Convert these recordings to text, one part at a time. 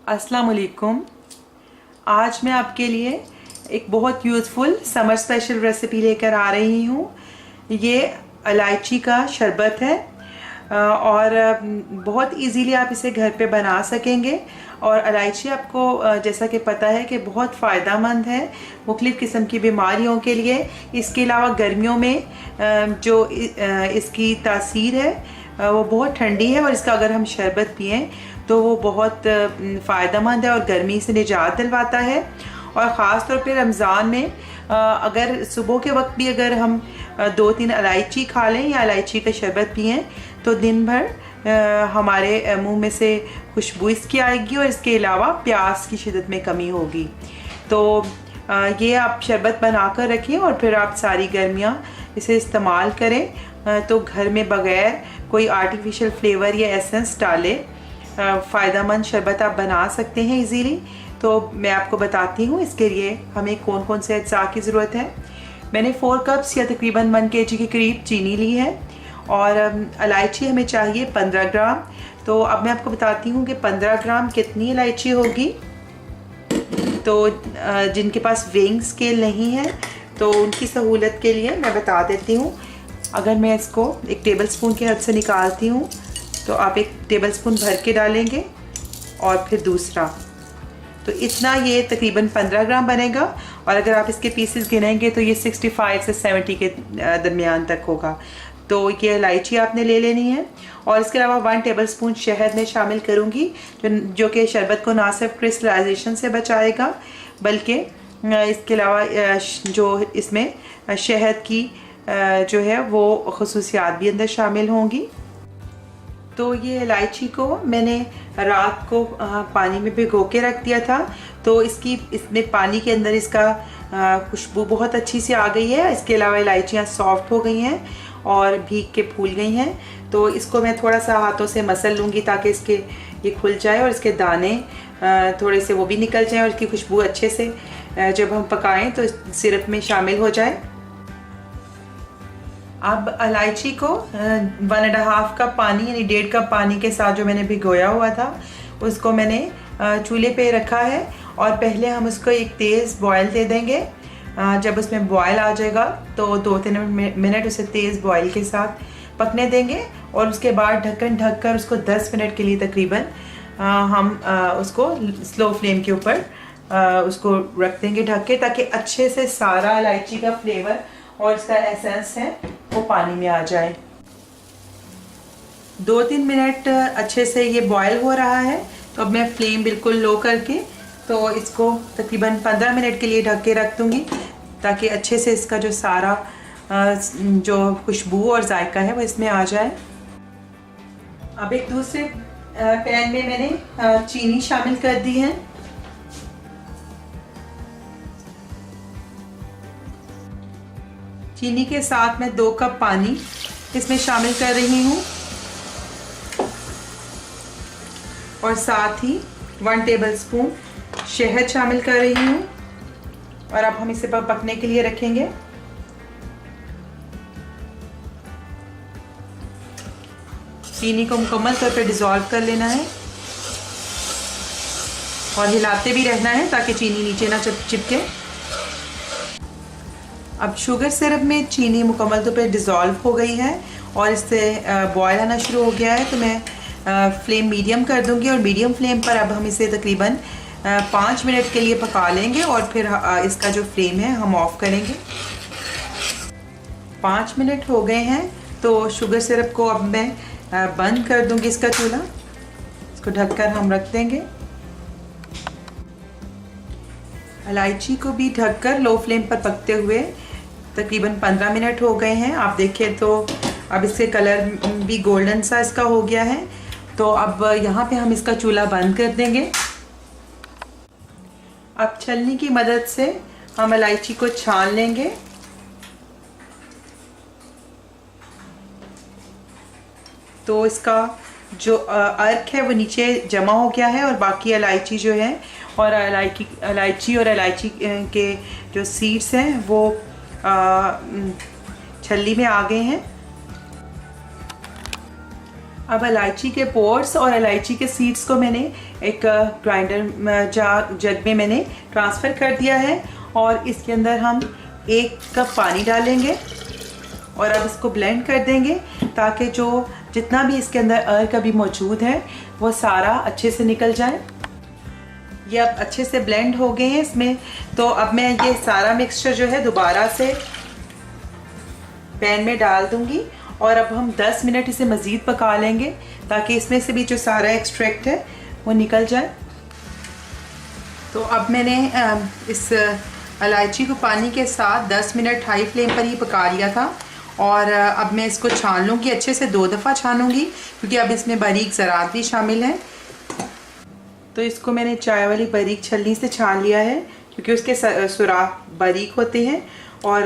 अस्सलाम वालेकुम। आज मैं आपके लिए एक बहुत यूज़फुल समर स्पेशल रेसिपी लेकर आ रही हूँ। ये इलायची का शरबत है और बहुत इजीली आप इसे घर पे बना सकेंगे। और इलायची आपको जैसा कि पता है कि बहुत फ़ायदेमंद है मुख्तलिफ़ किस्म की बीमारियों के लिए। इसके अलावा गर्मियों में जो इसकी तासीर है वो बहुत ठंडी है और इसका अगर हम शरबत पिएँ तो वो बहुत फ़ायदेमंद है और गर्मी से निजात दिलवाता है। और ख़ास तौर पे रमज़ान में अगर सुबह के वक्त भी अगर हम 2-3 इलायची खा लें या इलायची का शरबत पिएँ तो दिन भर हमारे मुंह में से खुशबू इसकी आएगी और इसके अलावा प्यास की शिद्दत में कमी होगी। तो ये आप शरबत बना कर रखें और फिर आप सारी गर्मियाँ इसे इस्तेमाल करें। तो घर में बग़ैर कोई आर्टिफिशियल फ्लेवर या एसेंस डाले फ़ायदेमंद शरबत आप बना सकते हैं इजीली। तो मैं आपको बताती हूँ इसके लिए हमें कौन कौन से अज्जा की ज़रूरत है। मैंने 4 कप्स या तकरीबन 1 kg के करीब चीनी ली है और इलायची हमें चाहिए 15 ग्राम। तो अब मैं आपको बताती हूँ कि 15 ग्राम कितनी इलायची होगी। तो जिनके पास वेइंग स्केल नहीं है तो उनकी सहूलत के लिए मैं बता देती हूँ। अगर मैं इसको 1 टेबल स्पून के हद से निकालती हूँ तो आप 1 टेबल स्पून भर के डालेंगे और फिर दूसरा, तो इतना ये तकरीबन 15 ग्राम बनेगा। और अगर आप इसके पीसेस गिनेंगे तो ये 65 से 70 के दरमियान तक होगा। तो ये इलायची आपने ले लेनी है। और इसके अलावा 1 टेबल स्पून शहद में शामिल करूँगी जो कि शरबत को ना सिर्फ क्रिस्टलाइजेशन से बचाएगा बल्कि इसके अलावा जो इसमें शहद की जो है वो खसूसियात भी अंदर शामिल होंगी। तो ये इलायची को मैंने रात को पानी में भिगो के रख दिया था। तो इसमें पानी के अंदर इसका खुशबू बहुत अच्छी सी आ गई है। इसके अलावा इलायचियाँ सॉफ्ट हो गई हैं और भीग के फूल गई हैं। तो इसको मैं थोड़ा सा हाथों से मसल लूँगी ताकि इसके ये खुल जाए और इसके दाने थोड़े से वो भी निकल जाएँ और इसकी खुशबू अच्छे से जब हम पकाएं तो सिरप में शामिल हो जाए। अब इलायची को 1.5 कप पानी यानी 1.5 कप पानी के साथ जो मैंमैंने भिगोया हुआ था उसको मैंने चूल्हे पे रखा है और पहले हम उसको एक तेज़ बॉयल दे देंगे। जब उसमें बॉयल आ जाएगा तो 2-3 मिनट उसे तेज़ बॉयल के साथ पकने देंगे और उसके बाद ढक्कन ढक कर उसको 10 मिनट के लिए तकरीबन हम उसको स्लो फ्लेम के ऊपर उसको रख देंगे ढक के, ताकि अच्छे से सारा इलायची का फ्लेवर और इसका एसेंस है वो पानी में आ जाए। 2-3 मिनट अच्छे से ये बॉयल हो रहा है। तो अब मैं फ्लेम बिल्कुल लो करके तो इसको तकरीबन 15 मिनट के लिए ढक के रख दूँगी ताकि अच्छे से इसका जो सारा जो खुशबू और जायका है वो इसमें आ जाए। अब एक दूसरे पैन में मैंने चीनी शामिल कर दी है। चीनी के साथ मैं 2 कप पानी इसमें शामिल कर रही हूँ और साथ ही 1 टेबल स्पून शहद शामिल कर रही हूँ। और अब हम इसे पकने के लिए रखेंगे। चीनी को मुकम्मल तौर पर डिज़ोल्व कर लेना है और हिलाते भी रहना है ताकि चीनी नीचे ना चिपके। अब शुगर सिरप में चीनी मुकम्मल तौर पर डिज़ोल्व हो गई है और इससे बॉयल आना शुरू हो गया है। तो मैं फ्लेम मीडियम कर दूंगी और मीडियम फ्लेम पर अब हम इसे तकरीबन 5 मिनट के लिए पका लेंगे और फिर इसका जो फ्लेम है हम ऑफ़ करेंगे। 5 मिनट हो गए हैं तो शुगर सिरप को अब मैं बंद कर दूंगी इसका चूल्हा। इसको ढककर हम रख देंगे। इलायची को भी ढककर लो फ्लेम पर पकते हुए तकरीबन 15 मिनट हो गए हैं। आप देखें तो अब इसके कलर भी गोल्डन सा इसका हो गया है। तो अब यहाँ पे हम इसका चूल्हा बंद कर देंगे। अब छलनी की मदद से हम इलायची को छान लेंगे। तो इसका जो अर्क है वो नीचे जमा हो गया है और बाकी इलायची जो है और इलायची और इलायची के जो सीड्स हैं वो छल्ली में आ गए हैं। अब इलायची के पोर्स और इलायची के सीड्स को मैंने एक ग्राइंडर जग में मैंने ट्रांसफ़र कर दिया है और इसके अंदर हम 1 कप पानी डालेंगे और अब इसको ब्लेंड कर देंगे ताकि जो जितना भी इसके अंदर अर्क अभी मौजूद है वो सारा अच्छे से निकल जाए। ये अब अच्छे से ब्लेंड हो गए हैं इसमें। तो अब मैं ये सारा मिक्सचर जो है दोबारा से पैन में डाल दूंगी और अब हम 10 मिनट इसे मज़ीद पका लेंगे ताकि इसमें से भी जो सारा एक्सट्रैक्ट है वो निकल जाए। तो अब मैंने इस इलायची को पानी के साथ 10 मिनट हाई फ्लेम पर ही पका लिया था और अब मैं इसको छान लूँगी, अच्छे से 2 दफ़ा छानूँगी क्योंकि अब इसमें बारीक ज़रात भी शामिल हैं। तो इसको मैंने चाय वाली बारीक छलनी से छान लिया है क्योंकि उसके सुराख बारीक होते हैं और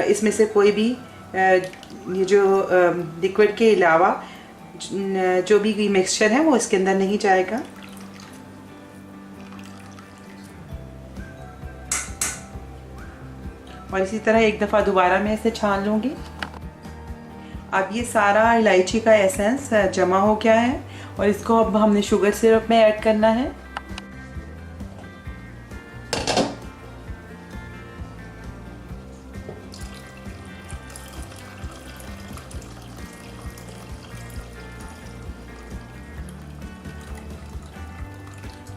इसमें से कोई भी ये जो लिक्विड के अलावा जो भी मिक्सचर है वो इसके अंदर नहीं जाएगा। और इसी तरह एक दफ़ा दोबारा मैं इसे छान लूँगी। अब ये सारा इलायची का एसेंस जमा हो गया है और इसको अब हमने शुगर सिरप में ऐड करना है।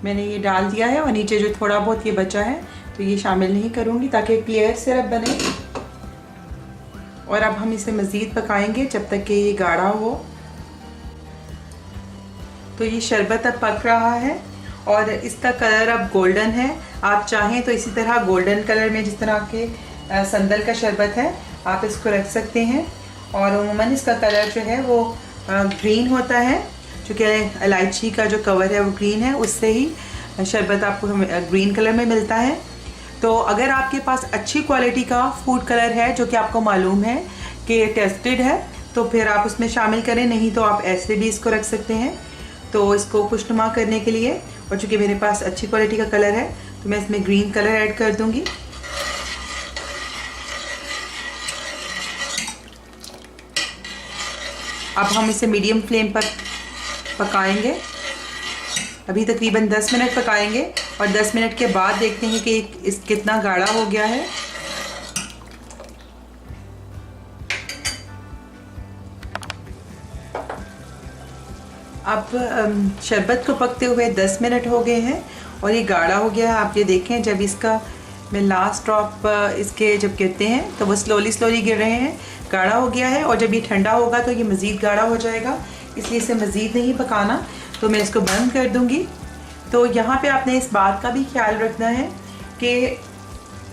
मैंने ये डाल दिया है और नीचे जो थोड़ा बहुत ये बचा है तो ये शामिल नहीं करूँगी ताकि क्लियर सिरप बने। और अब हम इसे मज़ीद पकाएंगे जब तक कि ये गाढ़ा हो। तो ये शरबत अब पक रहा है और इसका कलर अब गोल्डन है। आप चाहें तो इसी तरह गोल्डन कलर में जिस तरह के संदल का शरबत है आप इसको रख सकते हैं। और उमूमन इसका कलर जो है वो ग्रीन होता है क्योंकि इलायची का जो कवर है वो ग्रीन है, उससे ही शरबत आपको ग्रीन कलर में मिलता है। तो अगर आपके पास अच्छी क्वालिटी का फूड कलर है जो कि आपको मालूम है कि टेस्टेड है तो फिर आप उसमें शामिल करें, नहीं तो आप ऐसे भी इसको रख सकते हैं। तो इसको खुशनुमा करने के लिए और चूँकि मेरे पास अच्छी क्वालिटी का कलर है तो मैं इसमें ग्रीन कलर ऐड कर दूँगी। अब हम इसे मीडियम फ्लेम पर पकाएंगे। अभी तकरीबन 10 मिनट पकाएंगे और 10 मिनट के बाद देखते हैं कि इस कितना गाढ़ा हो गया है। अब शरबत को पकते हुए 10 मिनट हो गए हैं और ये गाढ़ा हो गया है। आप ये देखें, जब इसका मैं लास्ट ड्रॉप इसके जब गिरते हैं तो वो स्लोली गिर रहे हैं, गाढ़ा हो गया है। और जब ये ठंडा होगा तो ये मज़ीद गाढ़ा हो जाएगा, इसलिए इसे मज़ीद नहीं पकाना। तो मैं इसको बंद कर दूंगी। तो यहाँ पे आपने इस बात का भी ख्याल रखना है कि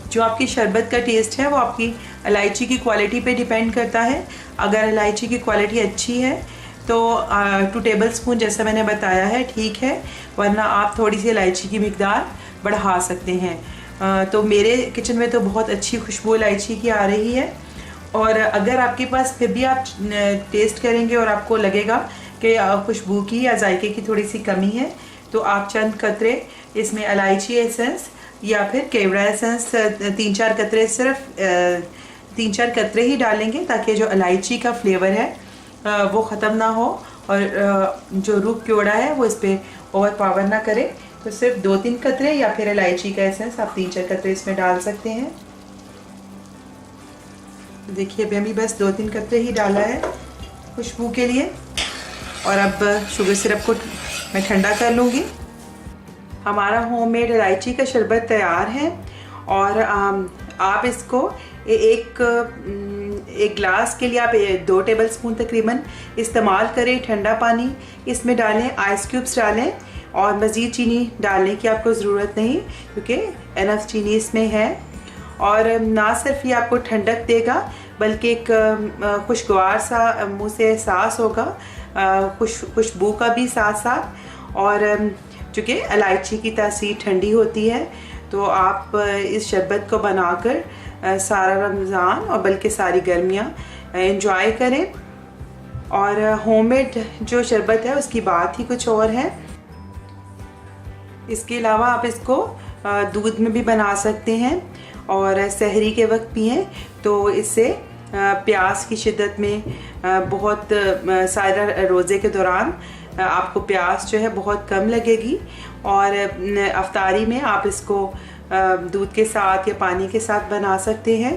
जो आपकी शरबत का टेस्ट है वो आपकी इलायची की क्वालिटी पे डिपेंड करता है। अगर इलायची की क्वालिटी अच्छी है तो 2 टेबलस्पून जैसा मैंने बताया है ठीक है, वरना आप थोड़ी सी इलायची की मिकदार बढ़ा सकते हैं। तो मेरे किचन में तो बहुत अच्छी खुशबू इलायची की आ रही है। और अगर आपके पास फिर भी आप टेस्ट करेंगे और आपको लगेगा कि खुशबू की या जायके की थोड़ी सी कमी है तो आप चंद कतरे इसमें इलायची एसेंस या फिर केवड़ा एसेंस 3-4 कतरे, सिर्फ 3-4 कतरे ही डालेंगे ताकि जो इलायची का फ्लेवर है वो ख़त्म ना हो और जो रूह केवड़ा है वो इस पर ओवर पावर ना करे। तो सिर्फ 2-3 कतरे या फिर इलायची का एसेंस आप 3-4 कतरे इसमें डाल सकते हैं। देखिए अभी हमें बस 2-3 कतरे ही डाला है खुशबू के लिए। और अब शुगर सिरप को मैं ठंडा कर लूँगी। हमारा होममेड इलायची का शरबत तैयार है और आप इसको एक गिलास के लिए आप 2 टेबलस्पून तकरीबन इस्तेमाल करें। ठंडा पानी इसमें डालें, आइस क्यूब्स डालें और मज़ीद चीनी डालने की आपको ज़रूरत नहीं क्योंकि एनफ चीनी इसमें है। और ना सिर्फ ये आपको ठंडक देगा बल्कि एक खुशगवार सा मुँह से एहसास होगा, खुशबू का भी साथ साथ। और चूँकि इलायची की तासीर ठंडी होती है तो आप इस शरबत को बनाकर सारा रमज़ान और बल्कि सारी गर्मियाँ एंजॉय करें। और होममेड जो शरबत है उसकी बात ही कुछ और है। इसके अलावा आप इसको दूध में भी बना सकते हैं और सहरी के वक्त पिएं तो इससे प्यास की शिद्दत में बहुत सारा रोज़े के दौरान आपको प्यास जो है बहुत कम लगेगी और अफ्तारी में आप इसको दूध के साथ या पानी के साथ बना सकते हैं।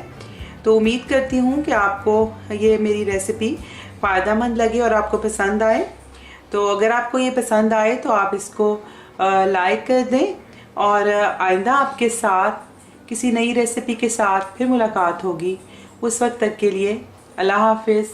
तो उम्मीद करती हूँ कि आपको ये मेरी रेसिपी फ़ायदेमंद लगे और आपको पसंद आए। तो अगर आपको ये पसंद आए तो आप इसको लाइक कर दें और आइंदा आपके साथ किसी नई रेसिपी के साथ फिर मुलाकात होगी। उस वक्त तक के लिए अल्लाह हाफिज़।